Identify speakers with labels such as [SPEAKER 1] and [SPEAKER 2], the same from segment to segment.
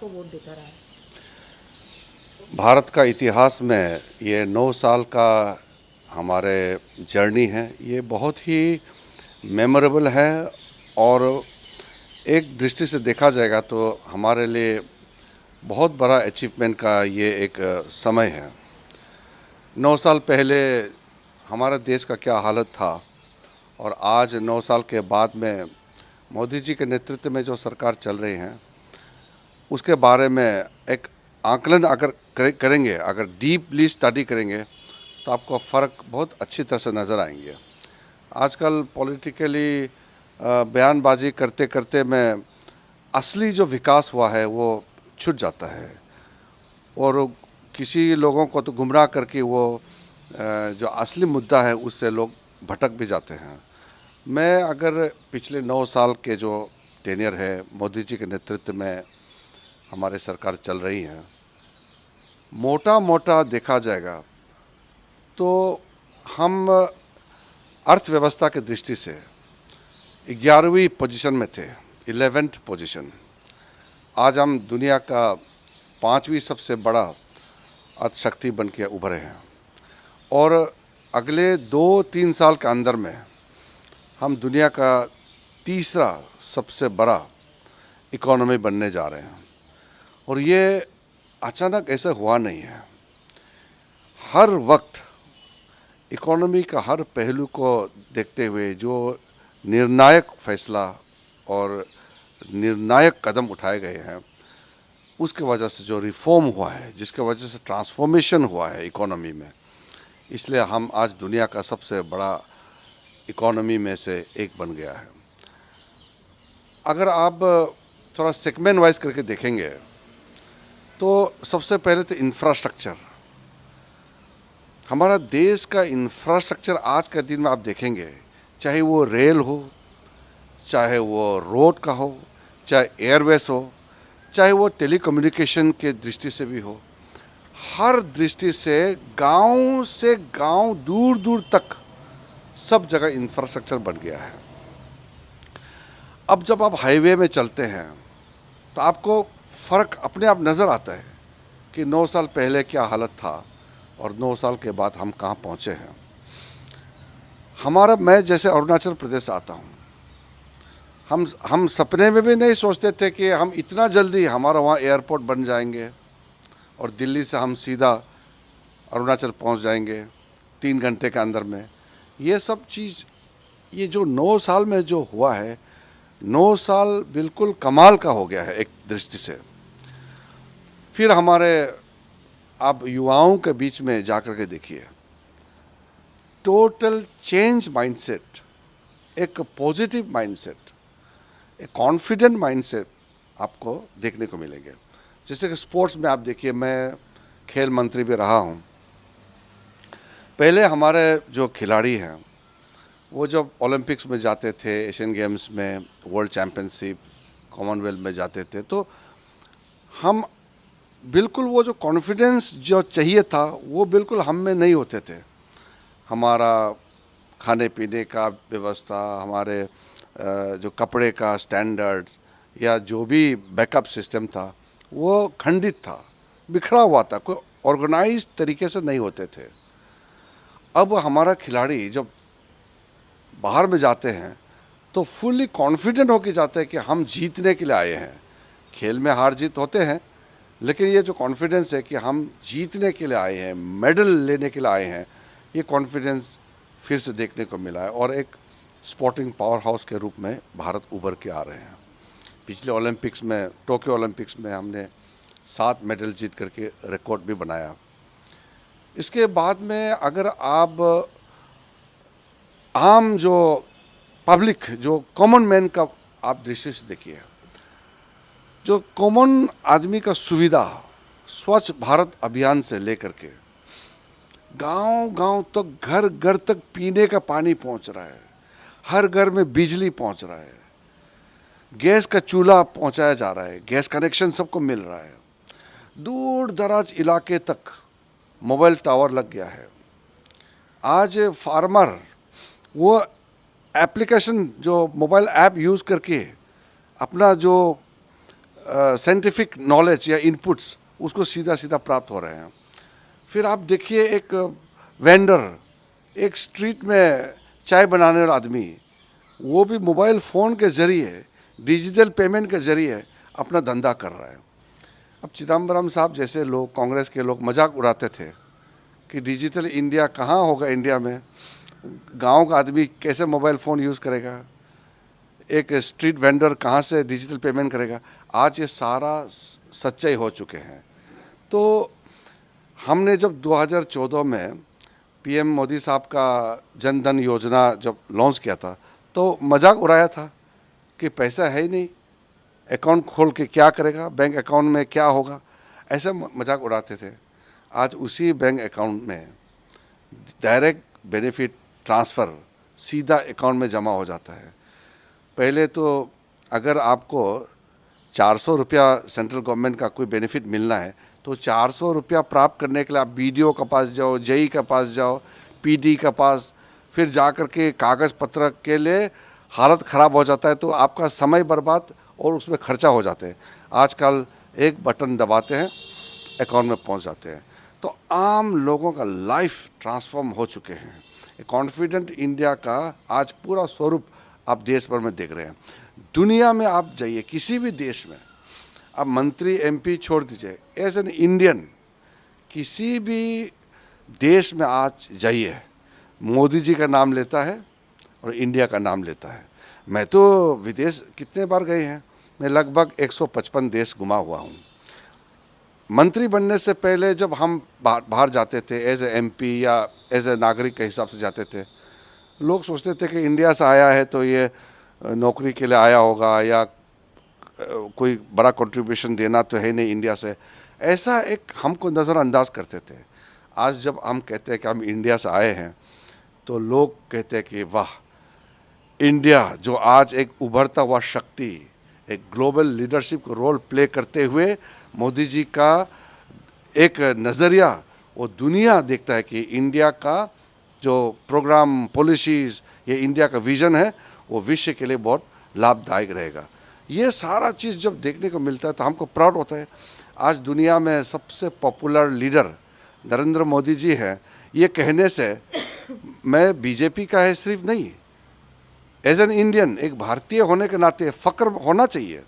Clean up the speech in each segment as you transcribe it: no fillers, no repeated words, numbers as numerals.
[SPEAKER 1] आपको वोट देता रहा है?
[SPEAKER 2] भारत का इतिहास में ये 9 साल का हमारे जर्नी है, ये बहुत ही मेमोरेबल है। और एक दृष्टि से देखा जाएगा तो हमारे लिए बहुत बड़ा अचीवमेंट का ये एक समय है। 9 साल पहले हमारे देश का क्या हालत था और आज 9 साल के बाद में मोदी जी के नेतृत्व में जो सरकार चल रही है उसके बारे में एक आकलन अगर करेंगे, अगर डीपली स्टडी करेंगे तो आपको फ़र्क बहुत अच्छी तरह से नज़र आएंगे। आजकल पॉलिटिकली बयानबाजी करते करते में असली जो विकास हुआ है वो छूट जाता है और किसी लोगों को तो गुमराह करके वो जो असली मुद्दा है उससे लोग भटक भी जाते हैं। मैं अगर पिछले 9 साल के जो टेनियर है मोदी जी के नेतृत्व में हमारी सरकार चल रही है, मोटा मोटा देखा जाएगा तो हम अर्थव्यवस्था की दृष्टि से 11वीं पोजीशन में थे, 11th पोजीशन। आज हम दुनिया का 5वीं सबसे बड़ा अर्थशक्ति बन के उभरे हैं और अगले 2-3 साल के अंदर में हम दुनिया का तीसरा सबसे बड़ा इकोनॉमी बनने जा रहे हैं। और ये अचानक ऐसा हुआ नहीं है। हर वक्त इकोनॉमी का हर पहलू को देखते हुए जो निर्णायक फैसला और निर्णायक कदम उठाए गए हैं उसके वजह से जो रिफॉर्म हुआ है, जिसके वजह से ट्रांसफॉर्मेशन हुआ है इकोनॉमी में, इसलिए हम आज दुनिया का सबसे बड़ा इकोनॉमी में से एक बन गया है। अगर आप थोड़ा सेगमेंट वाइज करके देखेंगे तो सबसे पहले तो इंफ्रास्ट्रक्चर, हमारा देश का इंफ्रास्ट्रक्चर आज के दिन में आप देखेंगे, चाहे वो रेल हो, चाहे वो रोड का हो, चाहे एयरवेज हो, चाहे वो टेलीकम्युनिकेशन के दृष्टि से भी हो, हर दृष्टि से गांव दूर दूर तक सब जगह इंफ्रास्ट्रक्चर बन गया है। अब जब आप हाईवे में चलते हैं तो आपको फ़र्क अपने आप नज़र आता है कि 9 साल पहले क्या हालत था और 9 साल के बाद हम कहाँ पहुँचे हैं। मैं जैसे अरुणाचल प्रदेश आता हूँ, हम सपने में भी नहीं सोचते थे कि हम इतना जल्दी हमारा वहाँ एयरपोर्ट बन जाएंगे और दिल्ली से हम सीधा अरुणाचल पहुँच जाएंगे 3 घंटे के अंदर में। ये सब चीज़, ये जो 9 साल में जो हुआ है, 9 साल बिल्कुल कमाल का हो गया है एक दृष्टि से। फिर आप युवाओं के बीच में जाकर के देखिए, टोटल चेंज माइंडसेट, एक पॉजिटिव माइंडसेट, एक कॉन्फिडेंट माइंडसेट आपको देखने को मिलेंगे। जैसे कि स्पोर्ट्स में आप देखिए, मैं खेल मंत्री भी रहा हूँ। पहले हमारे जो खिलाड़ी हैं वो जब ओलंपिक्स में जाते थे, एशियन गेम्स में, वर्ल्ड चैम्पियनशिप, कॉमनवेल्थ में जाते थे, तो हम बिल्कुल वो जो कॉन्फिडेंस जो चाहिए था वो बिल्कुल हम में नहीं होते थे। हमारा खाने पीने का व्यवस्था, हमारे जो कपड़े का स्टैंडर्ड्स या जो भी बैकअप सिस्टम था वो खंडित था, बिखरा हुआ था, कोई ऑर्गेनाइज तरीके से नहीं होते थे। अब हमारा खिलाड़ी जब बाहर में जाते हैं तो फुल्ली कॉन्फिडेंट होकर जाते हैं कि हम जीतने के लिए आए हैं। खेल में हार जीत होते हैं, लेकिन ये जो कॉन्फिडेंस है कि हम जीतने के लिए आए हैं, मेडल लेने के लिए आए हैं, ये कॉन्फिडेंस फिर से देखने को मिला है और एक स्पोर्टिंग पावर हाउस के रूप में भारत उभर के आ रहे हैं। पिछले ओलंपिक्स में, टोक्यो ओलंपिक्स में हमने 7 मेडल जीत करके रिकॉर्ड भी बनाया। इसके बाद में अगर आप आम जो पब्लिक, जो कॉमन मैन का आप दृष्टि से देखिए, जो कॉमन आदमी का सुविधा, स्वच्छ भारत अभियान से लेकर के गांव गांव तक, घर घर तक पीने का पानी पहुंच रहा है, हर घर में बिजली पहुंच रहा है, गैस का चूल्हा पहुंचाया जा रहा है, गैस कनेक्शन सबको मिल रहा है, दूर दराज इलाके तक मोबाइल टावर लग गया है। आज फार्मर वो एप्लीकेशन, जो मोबाइल ऐप यूज़ करके अपना जो साइंटिफिक नॉलेज या इनपुट्स उसको सीधा सीधा प्राप्त हो रहे हैं। फिर आप देखिए एक वेंडर, एक स्ट्रीट में चाय बनाने वाला आदमी, वो भी मोबाइल फ़ोन के ज़रिए, डिजिटल पेमेंट के ज़रिए अपना धंधा कर रहा है। अब चिदम्बरम साहब जैसे लोग, कांग्रेस के लोग मजाक उड़ाते थे कि डिजिटल इंडिया कहाँ होगा इंडिया में, गांव का आदमी कैसे मोबाइल फ़ोन यूज़ करेगा, एक स्ट्रीट वेंडर कहाँ से डिजिटल पेमेंट करेगा। आज ये सारा सच्चाई हो चुके हैं। तो हमने जब 2014 में पीएम मोदी साहब का जन धन योजना जब लॉन्च किया था तो मजाक उड़ाया था कि पैसा है ही नहीं, अकाउंट खोल के क्या करेगा, बैंक अकाउंट में क्या होगा, ऐसा मजाक उड़ाते थे। आज उसी बैंक अकाउंट में डायरेक्ट बेनिफिट ट्रांसफ़र सीधा अकाउंट में जमा हो जाता है। पहले तो अगर आपको 400 रुपया सेंट्रल गवर्नमेंट का कोई बेनिफिट मिलना है तो 400 रुपया प्राप्त करने के लिए आप बीडीओ के पास जाओ, जेई के पास जाओ, पीडी के पास, फिर जा कर के कागज़ पत्र के लिए हालत ख़राब हो जाता है, तो आपका समय बर्बाद और उसमें खर्चा हो जाते हैं। आजकल एक बटन दबाते हैं, अकाउंट में पहुंच जाते हैं। तो आम लोगों का लाइफ ट्रांसफॉर्म हो चुके हैं। कॉन्फिडेंट इंडिया का आज पूरा स्वरूप आप देश भर में देख रहे हैं। दुनिया में आप जाइए, किसी भी देश में, अब मंत्री एमपी छोड़ दीजिए, एज एन इंडियन किसी भी देश में आज जाइए, मोदी जी का नाम लेता है और इंडिया का नाम लेता है। मैं तो विदेश कितने बार गए हैं, मैं लगभग 155 देश घुमा हुआ हूँ। मंत्री बनने से पहले जब हम बाहर जाते थे एज ए एमपी या एज ए नागरिक के हिसाब से जाते थे, लोग सोचते थे कि इंडिया से आया है तो ये नौकरी के लिए आया होगा या कोई बड़ा कंट्रीब्यूशन देना तो है नहीं इंडिया से, ऐसा एक हमको नज़रअंदाज करते थे। आज जब हम कहते हैं कि हम इंडिया से आए हैं तो लोग कहते हैं कि वाह, इंडिया जो आज एक उभरता हुआ शक्ति, एक ग्लोबल लीडरशिप का रोल प्ले करते हुए मोदी जी का एक नज़रिया वो दुनिया देखता है कि इंडिया का जो प्रोग्राम, पॉलिसीज़, ये इंडिया का विज़न है वो विश्व के लिए बहुत लाभदायक रहेगा। ये सारा चीज़ जब देखने को मिलता है तो हमको प्राउड होता है। आज दुनिया में सबसे पॉपुलर लीडर नरेंद्र मोदी जी हैं, ये कहने से मैं बीजेपी का है सिर्फ नहीं, एज एन इंडियन, एक भारतीय होने के नाते फ़ख्र होना चाहिए।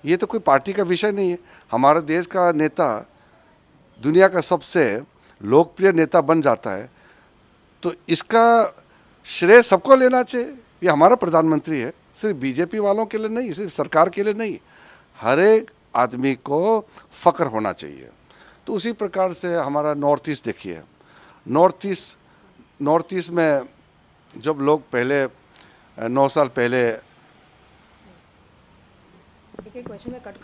[SPEAKER 2] ये तो कोई पार्टी का विषय नहीं है। हमारे देश का नेता दुनिया का सबसे लोकप्रिय नेता बन जाता है तो इसका श्रेय सबको लेना चाहिए। ये हमारा प्रधानमंत्री है, सिर्फ बीजेपी वालों के लिए नहीं, सिर्फ सरकार के लिए नहीं, हर एक आदमी को फ़ख्र होना चाहिए। तो उसी प्रकार से हमारा नॉर्थ ईस्ट देखिए, नॉर्थ ईस्ट में जब लोग पहले 9 साल पहले
[SPEAKER 1] क्वेश्चन में कट